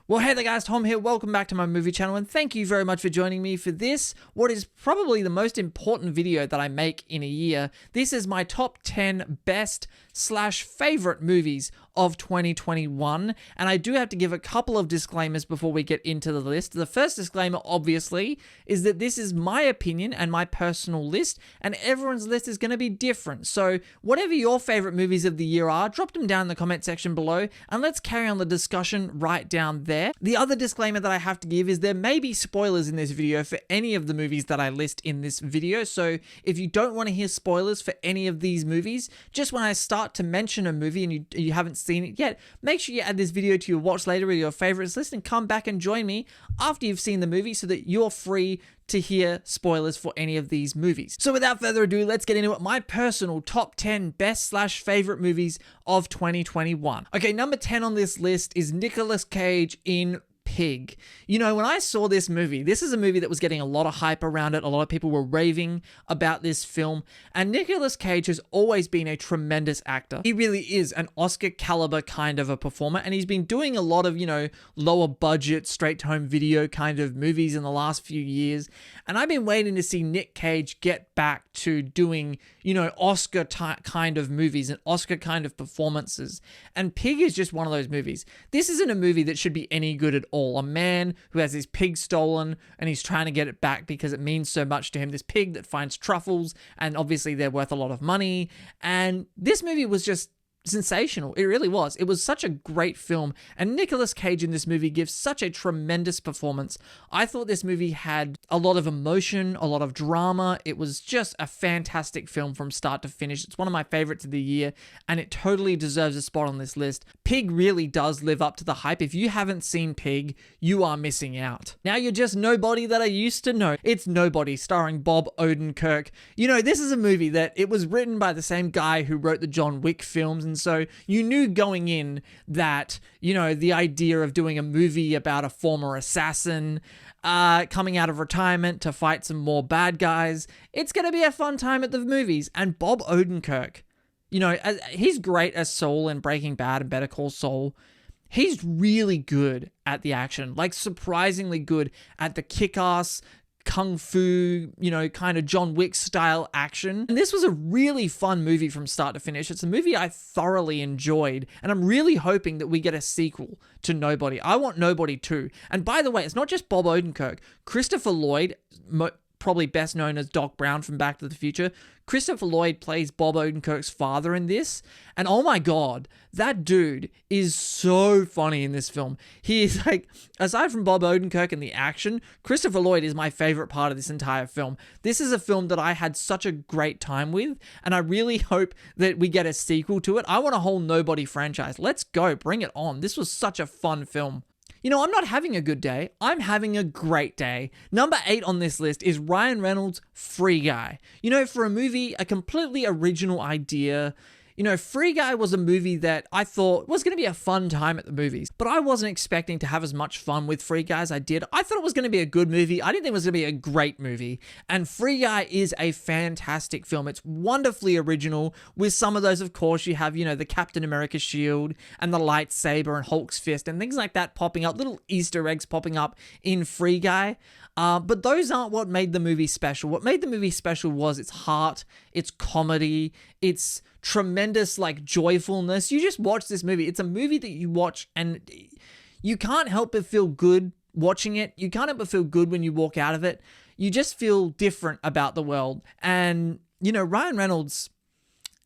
Well, hey there guys, Tom here. Welcome back to my movie channel and thank you very much for joining me for this, what is probably the most important video that I make in a year. This is my top 10 best/favorite movies of 2021, and I do have to give a couple of disclaimers before we get into the list. The first disclaimer, obviously, is that this is my opinion and my personal list, and everyone's list is going to be different. So whatever your favorite movies of the year are, drop them down in the comment section below, and let's carry on the discussion right down there. The other disclaimer that I have to give is there may be spoilers in this video for any of the movies that I list in this video, so if you don't want to hear spoilers for any of these movies, just when I start to mention a movie and you haven't seen it yet, make sure you add this video to your watch later or your favorites list and come back and join me after you've seen the movie so that you're free to hear spoilers for any of these movies. So without further ado, let's get into it. My personal top 10 best/favorite movies of 2021. Okay, number 10 on this list is Nicolas Cage in Pig. You know, when I saw this movie, this is a movie that was getting a lot of hype around it. A lot of people were raving about this film, and Nicolas Cage has always been a tremendous actor. He really is an Oscar caliber kind of a performer, and he's been doing a lot of, you know, lower budget, straight to home video kind of movies in the last few years, and I've been waiting to see Nick Cage get back to doing, you know, Oscar kind of movies and Oscar kind of performances, and Pig is just one of those movies. This isn't a movie that should be any good at all. A man who has his pig stolen and he's trying to get it back because it means so much to him. This pig that finds truffles, and obviously they're worth a lot of money. And this movie was just sensational. It really was. It was such a great film, and Nicolas Cage in this movie gives such a tremendous performance. I thought this movie had a lot of emotion, a lot of drama. It was just a fantastic film from start to finish. It's one of my favorites of the year, and it totally deserves a spot on this list. Pig really does live up to the hype. If you haven't seen Pig, you are missing out. Now you're just nobody that I used to know. It's Nobody, starring Bob Odenkirk. You know, this is a movie that it was written by the same guy who wrote the John Wick films, and so you knew going in that, you know, the idea of doing a movie about a former assassin coming out of retirement to fight some more bad guys, it's going to be a fun time at the movies. And Bob Odenkirk, you know, he's great as Saul in Breaking Bad and Better Call Saul. He's really good at the action, like surprisingly good at the kick-ass kung fu, you know, kind of John Wick style action. And this was a really fun movie from start to finish. It's a movie I thoroughly enjoyed, and I'm really hoping that we get a sequel to Nobody. I want Nobody too. And by the way, it's not just Bob Odenkirk. Christopher Lloyd, probably best known as Doc Brown from Back to the Future. Christopher Lloyd plays Bob Odenkirk's father in this, and oh my god, that dude is so funny in this film. He is like, aside from Bob Odenkirk and the action, Christopher Lloyd is my favorite part of this entire film. This is a film that I had such a great time with, and I really hope that we get a sequel to it. I want a whole Nobody franchise. Let's go, bring it on. This was such a fun film. You know, I'm not having a good day. I'm having a great day. Number 8 on this list is Ryan Reynolds' Free Guy. You know, for a movie, a completely original idea. You know, Free Guy was a movie that I thought was going to be a fun time at the movies, but I wasn't expecting to have as much fun with Free Guy as I did. I thought it was going to be a good movie. I didn't think it was going to be a great movie, and Free Guy is a fantastic film. It's wonderfully original with some of those, of course, you have, you know, the Captain America shield and the lightsaber and Hulk's fist and things like that popping up, little Easter eggs popping up in Free Guy. But those aren't what made the movie special. What made the movie special was its heart, its comedy, its tremendous, like, joyfulness. You just watch this movie. It's a movie that you watch and you can't help but feel good watching it. You can't help but feel good when you walk out of it. You just feel different about the world. And, you know, Ryan Reynolds,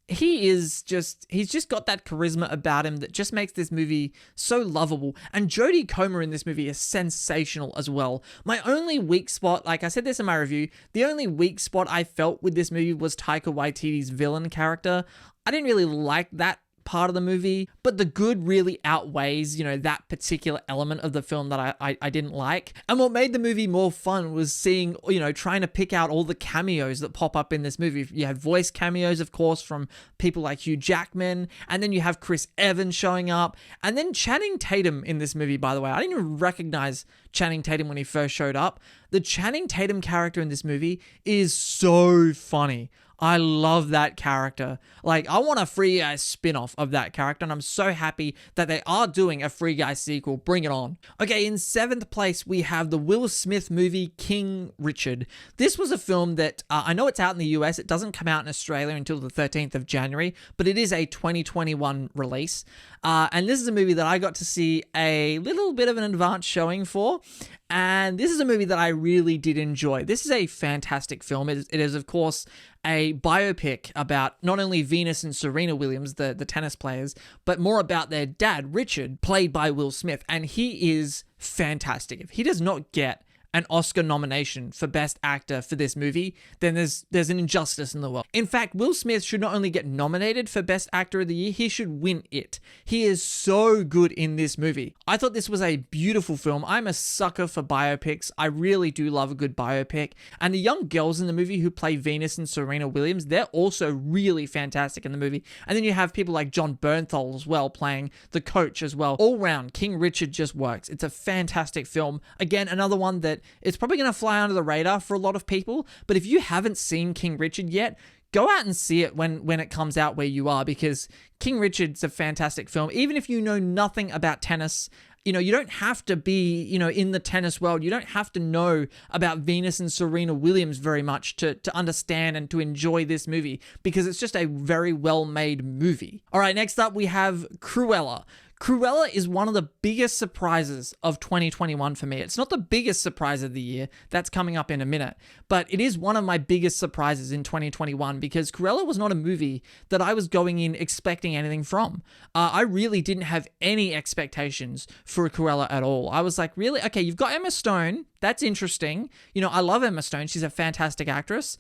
he's just got that charisma about him that just makes this movie so lovable. And Jodie Comer in this movie is sensational as well. My only weak spot, like I said this in my review, the only weak spot I felt with this movie was Taika Waititi's villain character. I didn't really like that part of the movie, but the good really outweighs, you know, that particular element of the film that I didn't like. And what made the movie more fun was seeing, you know, trying to pick out all the cameos that pop up in this movie. You have voice cameos, of course, from people like Hugh Jackman, and then you have Chris Evans showing up, and then Channing Tatum in this movie, by the way. I didn't even recognize Channing Tatum when he first showed up. The Channing Tatum character in this movie is so funny. I love that character. Like, I want a Free Guy spin-off of that character, and I'm so happy that they are doing a Free Guy sequel. Bring it on. Okay, in 7th place, we have the Will Smith movie King Richard. This was a film that, I know it's out in the US. It doesn't come out in Australia until the 13th of January, but it is a 2021 release. And this is a movie that I got to see a little bit of an advanced showing for. And this is a movie that I really did enjoy. This is a fantastic film. It is, of course, a biopic about not only Venus and Serena Williams, the tennis players, but more about their dad, Richard, played by Will Smith. And he is fantastic. If he does not get an Oscar nomination for Best Actor for this movie, then there's an injustice in the world. In fact, Will Smith should not only get nominated for Best Actor of the Year, he should win it. He is so good in this movie. I thought this was a beautiful film. I'm a sucker for biopics. I really do love a good biopic. And the young girls in the movie who play Venus and Serena Williams, they're also really fantastic in the movie. And then you have people like John Bernthal as well, playing the coach as well. All round, King Richard just works. It's a fantastic film. Again, another one that it's probably going to fly under the radar for a lot of people, but if you haven't seen King Richard yet, go out and see it when it comes out where you are, because King Richard's a fantastic film. Even if you know nothing about tennis, you don't have to be, in the tennis world. You don't have to know about Venus and Serena Williams very much to understand and to enjoy this movie, because it's just a very well-made movie. All right, next up we have Cruella. Cruella is one of the biggest surprises of 2021 for me. It's not the biggest surprise of the year. That's coming up in a minute. But it is one of my biggest surprises in 2021, because Cruella was not a movie that I was going in expecting anything from. I really didn't have any expectations for Cruella at all. I was like, really? Okay, you've got Emma Stone. That's interesting. I love Emma Stone. She's a fantastic actress.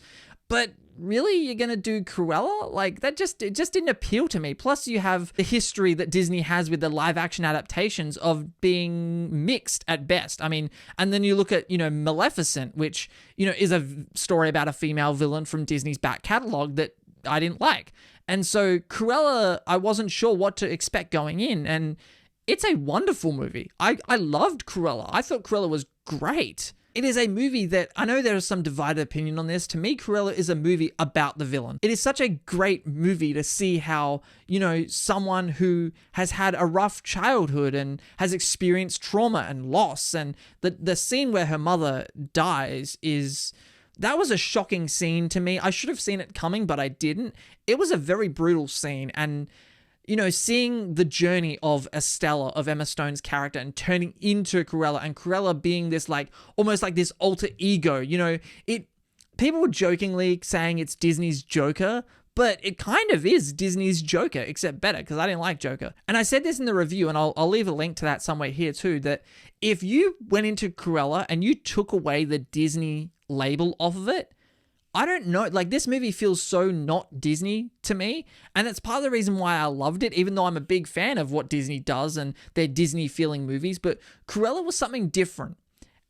But really, you're going to do Cruella? Like, it just didn't appeal to me. Plus, you have the history that Disney has with the live action adaptations of being mixed at best. I mean, and then you look at, Maleficent, which, is a story about a female villain from Disney's back catalog that I didn't like. And so Cruella, I wasn't sure what to expect going in. And it's a wonderful movie. I loved Cruella. I thought Cruella was great. It is a movie that, I know there is some divided opinion on this. To me, Cruella is a movie about the villain. It is such a great movie to see how, someone who has had a rough childhood and has experienced trauma and loss, and the scene where her mother dies that was a shocking scene to me. I should have seen it coming, but I didn't. It was a very brutal scene, and seeing the journey of Estella, of Emma Stone's character, and turning into Cruella, and Cruella being this almost like this alter ego, people were jokingly saying it's Disney's Joker, but it kind of is Disney's Joker, except better, because I didn't like Joker. And I said this in the review, and I'll leave a link to that somewhere here too, that if you went into Cruella and you took away the Disney label off of it, I don't know, this movie feels so not Disney to me, and that's part of the reason why I loved it, even though I'm a big fan of what Disney does and their Disney-feeling movies, but Cruella was something different,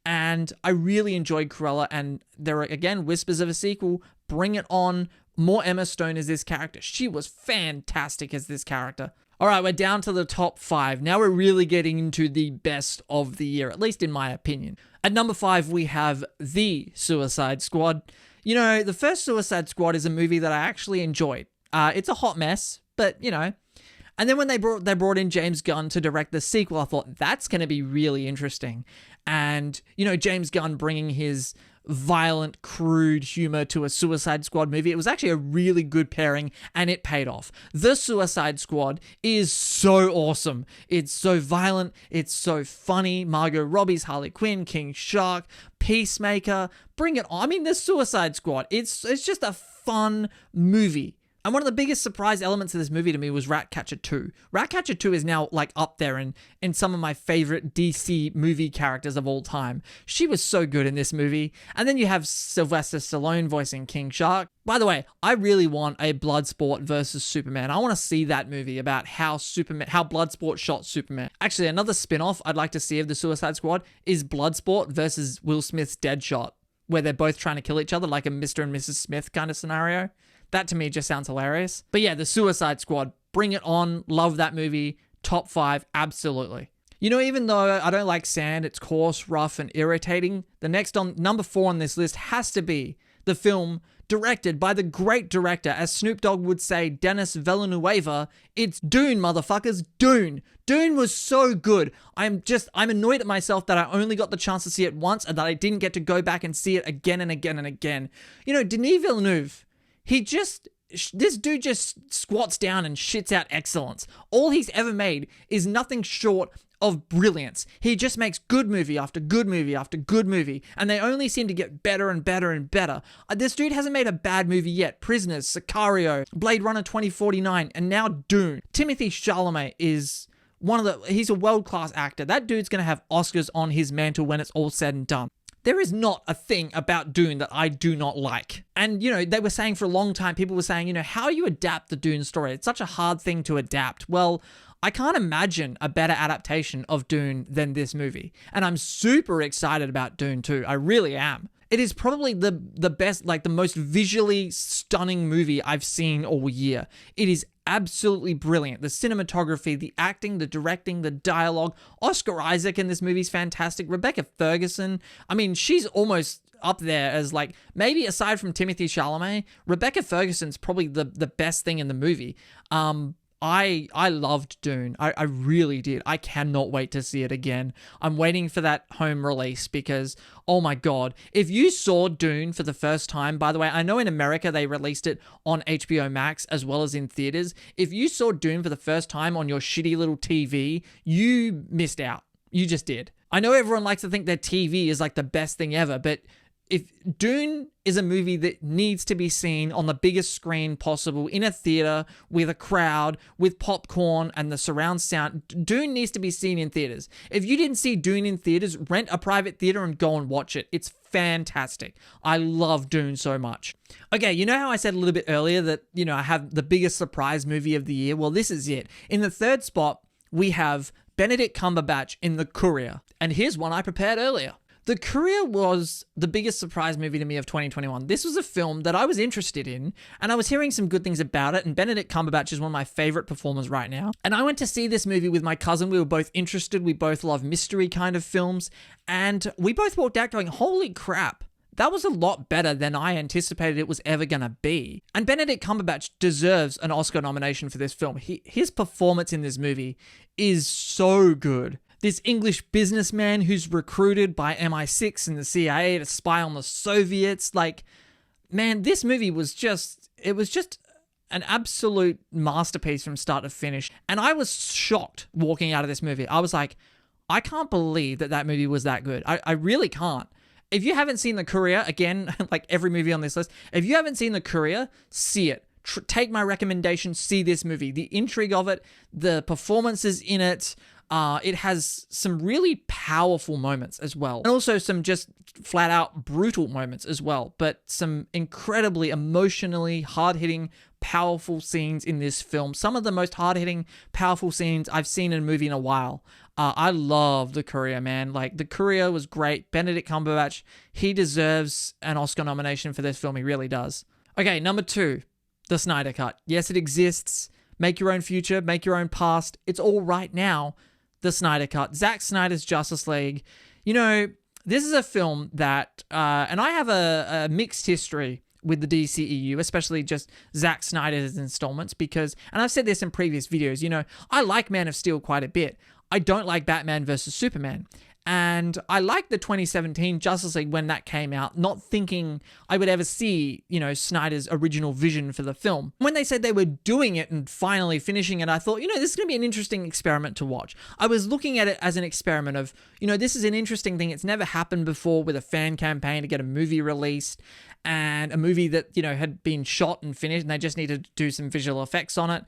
and I really enjoyed Cruella, and there are, again, whispers of a sequel. Bring it on. More Emma Stone as this character. She was fantastic as this character. All right, we're down to the top 5. Now we're really getting into the best of the year, at least in my opinion. At number 5, we have The Suicide Squad. The first Suicide Squad is a movie that I actually enjoyed. It's a hot mess, but, And then when they brought in James Gunn to direct the sequel, I thought, that's going to be really interesting. And, James Gunn bringing his violent, crude humor to a Suicide Squad movie, it was actually a really good pairing, and it paid off. The Suicide Squad is so awesome. It's so violent. It's so funny. Margot Robbie's Harley Quinn, King Shark, Peacemaker. Bring it on. I mean, the Suicide Squad. It's just a fun movie. And one of the biggest surprise elements of this movie to me was Ratcatcher 2. Ratcatcher 2 is now up there in some of my favorite DC movie characters of all time. She was so good in this movie. And then you have Sylvester Stallone voicing King Shark. By the way, I really want a Bloodsport versus Superman. I want to see that movie about how Bloodsport shot Superman. Actually, another spin-off I'd like to see of the Suicide Squad is Bloodsport versus Will Smith's Deadshot, where they're both trying to kill each other, like a Mr. and Mrs. Smith kind of scenario. That to me just sounds hilarious. But yeah, the Suicide Squad, bring it on. Love that movie. Top 5, absolutely. Even though I don't like sand, it's coarse, rough, and irritating, the next on number 4 on this list has to be The film, directed by the great director, as Snoop Dogg would say, Denis Villeneuve, it's Dune, motherfuckers, Dune. Dune was so good. I'm annoyed at myself that I only got the chance to see it once and that I didn't get to go back and see it again and again and again. You know, Denis Villeneuve, this dude just squats down and shits out excellence. All he's ever made is nothing short of brilliance. He just makes good movie after good movie after good movie, and they only seem to get better and better and better. This dude hasn't made a bad movie yet. Prisoners, Sicario, Blade Runner 2049, and now Dune. Timothée Chalamet is he's a world-class actor. That dude's gonna have Oscars on his mantle when it's all said and done. There is not a thing about Dune that I do not like. And, you know, they were saying for a long time, people were saying, you know, how do you adapt the Dune story? It's such a hard thing to adapt. Well, I can't imagine a better adaptation of Dune than this movie. And I'm super excited about Dune too. I really am. It is probably the best, like the most visually stunning movie I've seen all year. It is absolutely brilliant. The cinematography, the acting, the directing, the dialogue. Oscar Isaac in this movie is fantastic. Rebecca Ferguson, I mean, she's almost up there as like, maybe aside from Timothée Chalamet, Rebecca Ferguson's probably the best thing in the movie. I loved Dune. I really did. I cannot wait to see it again. I'm waiting for that home release because, oh my God, if you saw Dune for the first time, by the way, I know in America they released it on HBO Max as well as in theaters. If you saw Dune for the first time on your shitty little TV, you missed out. You just did. I know everyone likes to think their TV is like the best thing ever, but if Dune is a movie that needs to be seen on the biggest screen possible in a theater with a crowd, with popcorn and the surround sound, Dune needs to be seen in theaters. If you didn't see Dune in theaters, rent a private theater and go and watch it. It's fantastic. I love Dune so much. Okay, you know how I said a little bit earlier that, you know, I have the biggest surprise movie of the year? Well, this is it. In the third spot, we have Benedict Cumberbatch in The Courier. And here's one I prepared earlier. The Courier was the biggest surprise movie to me of 2021. This was a film that I was interested in, and I was hearing some good things about it, and Benedict Cumberbatch is one of my favorite performers right now. And I went to see this movie with my cousin. We were both interested. We both love mystery kind of films, and we both walked out going, holy crap, that was a lot better than I anticipated it was ever going to be. And Benedict Cumberbatch deserves an Oscar nomination for this film. His performance in this movie is so good. This English businessman who's recruited by MI6 and the CIA to spy on the Soviets. Like, man, this movie was just an absolute masterpiece from start to finish. And I was shocked walking out of this movie. I was like, I can't believe that movie was that good. I really can't. If you haven't seen The Courier, again, like every movie on this list, if you haven't seen The Courier, see it. Take my recommendation, see this movie. The intrigue of it, the performances in it, it has some really powerful moments as well. And also some just flat out brutal moments as well. But some incredibly emotionally hard-hitting, powerful scenes in this film. Some of the most hard-hitting, powerful scenes I've seen in a movie in a while. I love The Courier, man. Like, The Courier was great. Benedict Cumberbatch, he deserves an Oscar nomination for this film. He really does. Okay, number 2, The Snyder Cut. Yes, it exists. Make your own future, make your own past. It's all right now. The Snyder Cut, Zack Snyder's Justice League. You know, this is a film that, and I have a mixed history with the DCEU, especially just Zack Snyder's installments, because, and I've said this in previous videos, you know, I like Man of Steel quite a bit. I don't like Batman versus Superman. And I liked the 2017 Justice League when that came out, not thinking I would ever see, you know, Snyder's original vision for the film. When they said they were doing it and finally finishing it, I thought, you know, this is going to be an interesting experiment to watch. I was looking at it as an experiment of, you know, this is an interesting thing. It's never happened before with a fan campaign to get a movie released and a movie that, you know, had been shot and finished and they just needed to do some visual effects on it.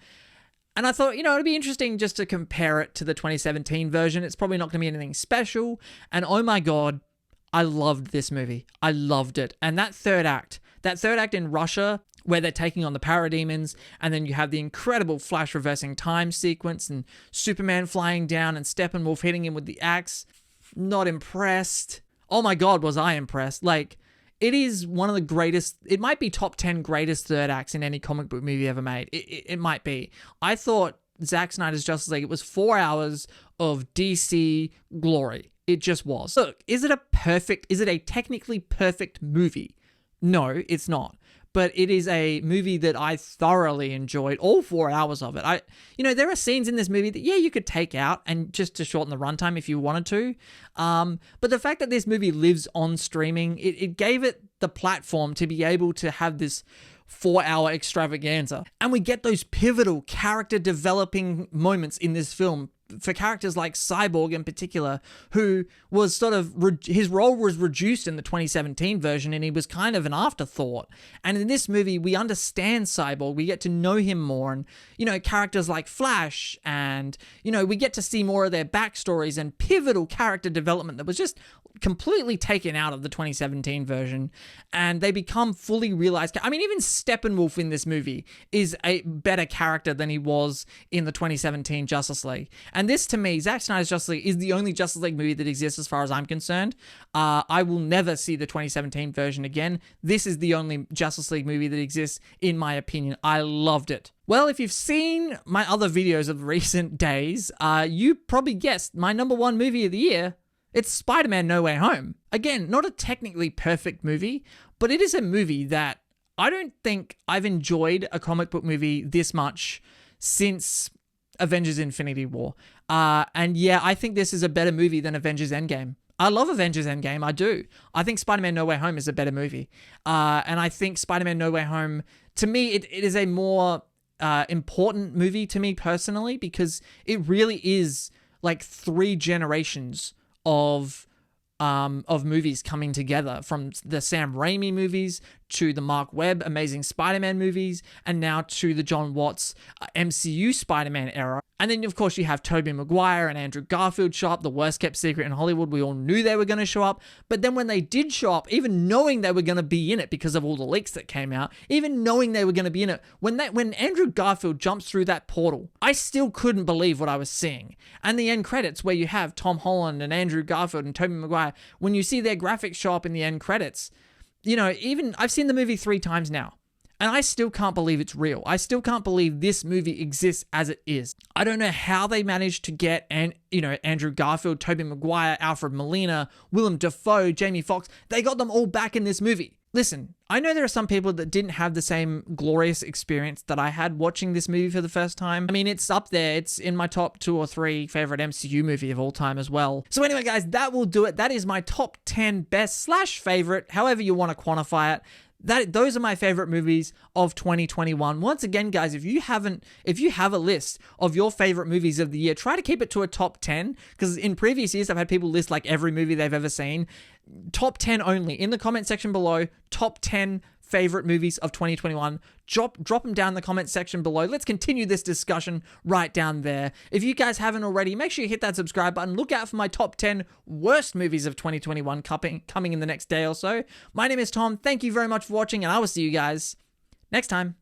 And I thought, you know, it'd be interesting just to compare it to the 2017 version. It's probably not going to be anything special. And oh my God, I loved this movie. I loved it. And that third act in Russia, where they're taking on the parademons, and then you have the incredible Flash reversing time sequence and Superman flying down and Steppenwolf hitting him with the axe. Not impressed. Oh my God, was I impressed. Like, it is one of the greatest, it might be top 10 greatest third acts in any comic book movie ever made. It might be. I thought Zack Snyder's Justice League, it was 4 hours of DC glory. It just was. Look, is it a technically perfect movie? No, it's not. But it is a movie that I thoroughly enjoyed, all 4 hours of it. There are scenes in this movie that, yeah, you could take out and just to shorten the runtime if you wanted to. But the fact that this movie lives on streaming, it gave it the platform to be able to have this 4-hour extravaganza. And we get those pivotal character developing moments in this film for characters like Cyborg in particular, who was sort of, his role was reduced in the 2017 version and he was kind of an afterthought. And in this movie, we understand Cyborg, we get to know him more, and, characters like Flash, and, we get to see more of their backstories and pivotal character development that was just completely taken out of the 2017 version, and they become fully realized. I mean, even Steppenwolf in this movie is a better character than he was in the 2017 Justice League. And this, to me, Zack Snyder's Justice League is the only Justice League movie that exists as far as I'm concerned. I will never see the 2017 version again. This is the only Justice League movie that exists, in my opinion. I loved it. Well, if you've seen my other videos of recent days, you probably guessed my number 1 movie of the year. It's Spider-Man No Way Home. Again, not a technically perfect movie, but it is a movie that I don't think I've enjoyed a comic book movie this much since Avengers Infinity War. And yeah, I think this is a better movie than Avengers Endgame. I love Avengers Endgame, I do. I think Spider-Man No Way Home is a better movie. And I think Spider-Man No Way Home, to me, it is a more important movie to me personally, because it really is like 3 generations of movies coming together, from the Sam Raimi movies to the Mark Webb Amazing Spider-Man movies, and now to the John Watts MCU Spider-Man era. And then, of course, you have Tobey Maguire and Andrew Garfield show up, the worst kept secret in Hollywood. We all knew they were going to show up. But then when they did show up, even knowing they were going to be in it because of all the leaks that came out, even knowing they were going to be in it, when Andrew Garfield jumps through that portal, I still couldn't believe what I was seeing. And the end credits, where you have Tom Holland and Andrew Garfield and Tobey Maguire, when you see their graphics show up in the end credits, even I've seen the movie 3 times now, and I still can't believe it's real. I still can't believe this movie exists as it is. I don't know how they managed to get Andrew Garfield, Tobey Maguire, Alfred Molina, Willem Dafoe, Jamie Foxx. They got them all back in this movie. Listen, I know there are some people that didn't have the same glorious experience that I had watching this movie for the first time. I mean, it's up there. It's in my top 2 or 3 favorite MCU movie of all time as well. So anyway, guys, that will do it. That is my top 10 best / favorite, however you want to quantify it. Those are my favorite movies of 2021. Once again, guys, if you have a list of your favorite movies of the year, try to keep it to a top 10, because in previous years, I've had people list like every movie they've ever seen. Top 10 only. In the comment section below, top 10 favorite movies of 2021. Drop them down in the comment section below. Let's continue this discussion right down there. If you guys haven't already, make sure you hit that subscribe button. Look out for my top 10 worst movies of 2021 coming in the next day or so. My name is Tom. Thank you very much for watching, and I will see you guys next time.